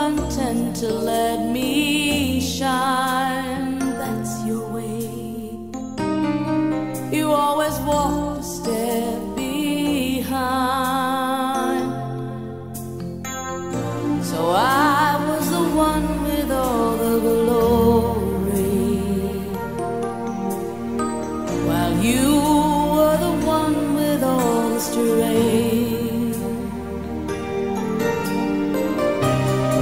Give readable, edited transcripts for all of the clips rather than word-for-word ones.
content to let me shine. That's your way. You always walk a step behind. So I was the one with all the glory, while you were the one with all the strength.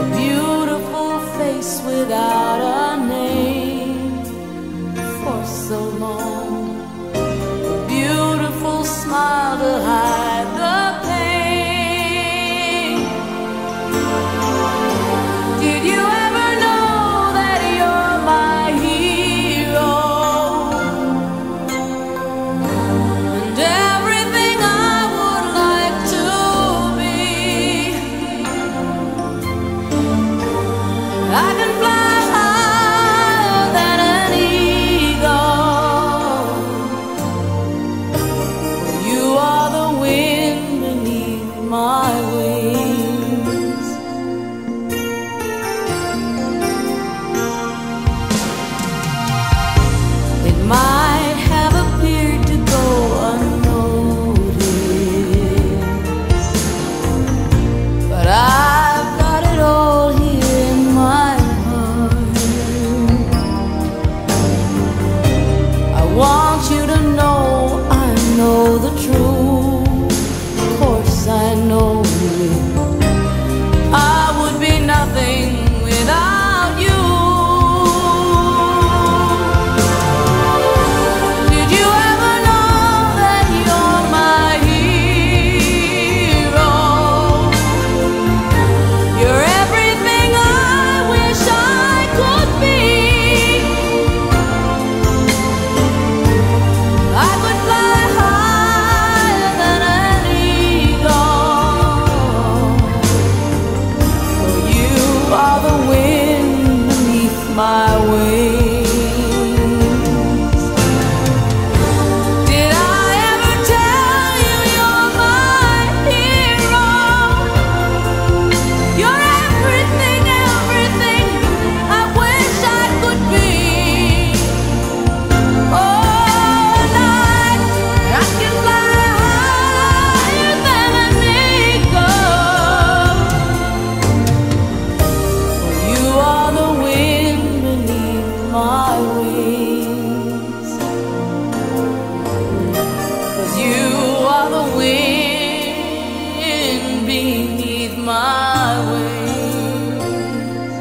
A beautiful face without a name for so long, a beautiful smile to hide the pain. Did you ever know that you're my hero, and everything I would like to be? I can fly higher than an eagle. You are the wind beneath my wings. It might have appeared to go unnoticed, but I've got it all here in my heart. I want you to know I know the truth. Of course I know it. I would be nothing without you. Did you ever know that you're my hero? You're everything I wish I could be. I could fly higher than an eagle, for you are the wind beneath my wings. Did I ever tell you you're my hero? You're everything, everything I wish I could be. Oh, night, I can fly higher than an eagle, for you are the wind beneath my wings. 'Cause you are the wind beneath my wings.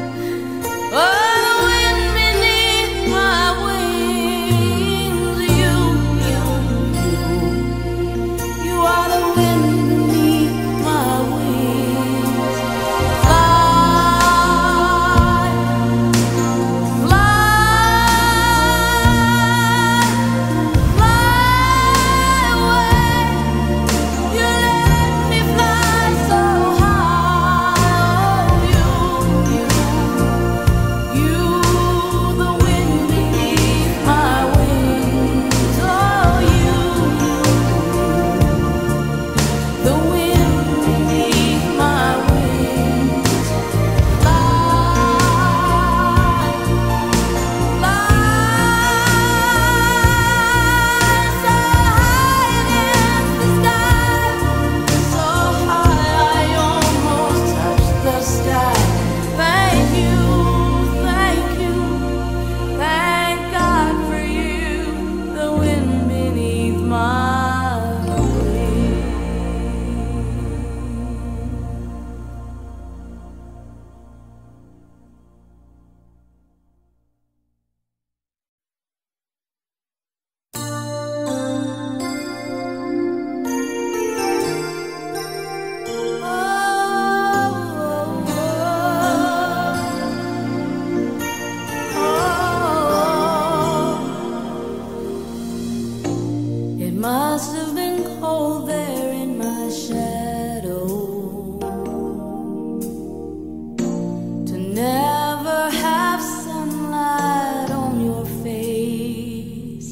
Oh, the wind beneath my wings. You are the wind beneath my wings. Fly, fly away. You let me fly so high. You, the wind beneath my wings. Oh, the wind beneath my wings. Fly, so high against the sky, so high I almost touch the sky. Thank you, thank God for you, the wind beneath my wings. It must have been cold there in my shadow, to never have sunlight on your face.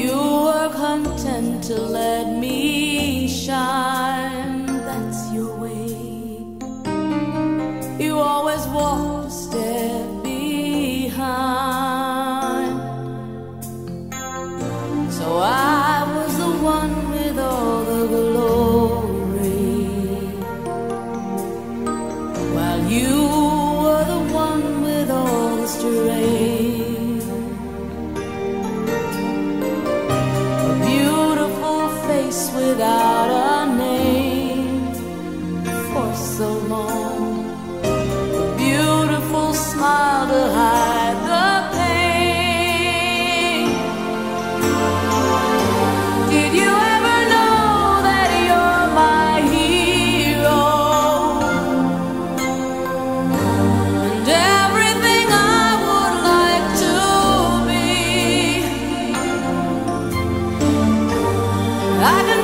You were content to let me shine. That's your way. walked a step behind. So I was the one with all the glory, while you were the one with all the strength. A beautiful face without a name for so long, a beautiful smile to hide the pain. Did you ever know that you're my hero, and everything I would like to be? I can